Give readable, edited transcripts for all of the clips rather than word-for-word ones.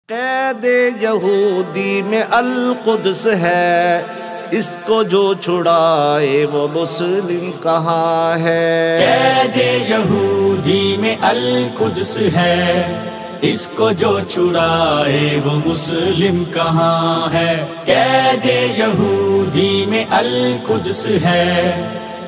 قید یہودی میں القدس ہے، اس کو جو چھڑائے وہ مسلم کہاں ہے؟ قید یہودی میں القدس ہے، اس کو جو چھڑائے وہ مسلم کہاں ہے؟ قید یہودی میں القدس ہے،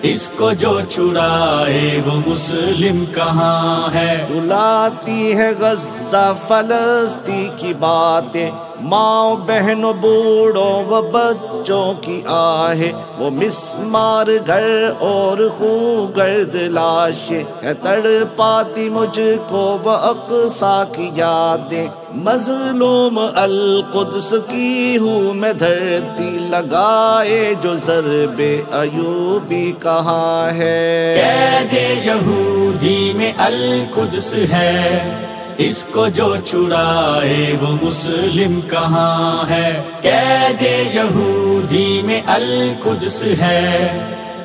اس کو جو چھڑائے وہ مسلم کہاں ہے؟ رلاتی ہے غزہ فلسطین کی باتیں، ماں بہنوں بوڑھوں و بچوں کی آہیں، وہ مسمار گھر اور خون گرد لاشیں ہے، تڑپاتی مجھ کو وہ اقصیٰ کی یادیں، مظلوم القدس کی ہوں میں دھرتی، لگائے جو ضرب ایوبی کہاں ہے؟ قید یہودی میں القدس ہے، اس کو جو چھڑائے وہ مسلم کہاں ہے؟ قید یہودی میں القدس ہے،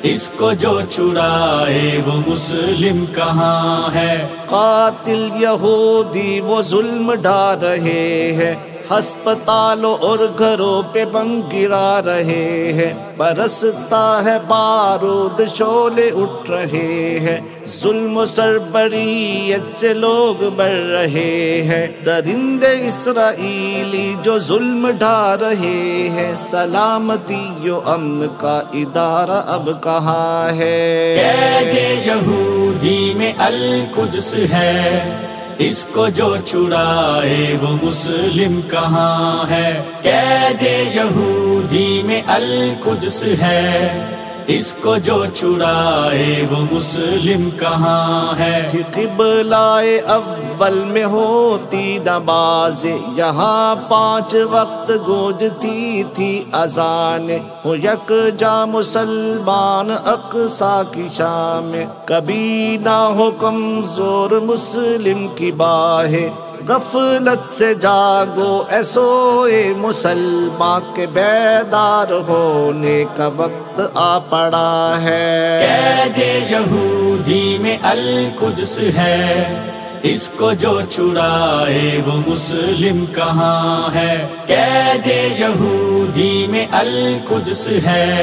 اس کو جو چھڑائے وہ مسلم کہاں ہے؟ قاتل یہودی وہ ظلم ڈھا رہے ہیں، ہسپتالوں اور گھروں پہ بم گرا رہے ہیں، برستا ہے بارود شعلے اٹھ رہے ہیں، ظلم و سربریت سے لوگ مر رہے ہیں، درندے اسرائیلی جو ظلم ڈھا رہے ہیں، سلامتی و امن کا ادارہ اب کہاں ہے؟ قید یہودی میں القدس ہے، اس کو جو چھڑائے وہ مسلم کہاں ہے؟ قید یہودی میں القدس ہے، اس کو جو چھڑائے وہ مسلم کہاں ہے؟ تھی قبلۂ اول میں ہوتی نماز، یہاں 5 وقت گونجتی تھی اذان، ہو یکجا مسلمان اقصیٰ کی شام، کبھی نہ ہو کمزور مسلم کی باہیں، غفلت سے جاگو اے سوئے مسلمان کے، بیدار ہونے کا وقت آ پڑا ہے۔ قید یہودی میں القدس ہے، اس کو جو چھڑائے وہ مسلم کہاں ہے؟ قید یہودی میں القدس ہے،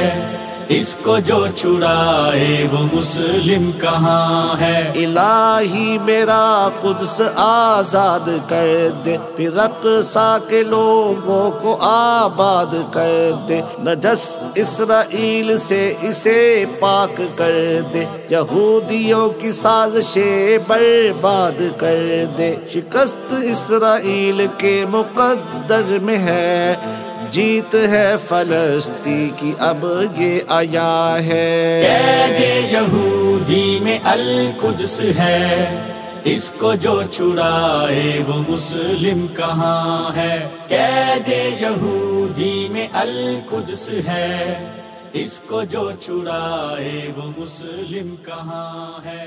اس کو جو چھڑائے وہ مسلم کہاں ہے؟ الہی میرا قدس آزاد کر دے، پھر اقصیٰ کے لوگوں کو آباد کر دے، نجس اسرائیل سے اسے پاک کر دے، یہودیوں کی سازشیں برباد کر دے، شکست اسرائیل کے مقدر میں ہے، جیت ہے فلسطین کی اب یہ آیا ہے۔ قید یہودی میں القدس ہے، اس کو جو چھڑائے وہ مسلم کہاں ہے؟ قید یہودی میں القدس ہے، اس کو جو چھڑائے وہ مسلم کہاں ہے؟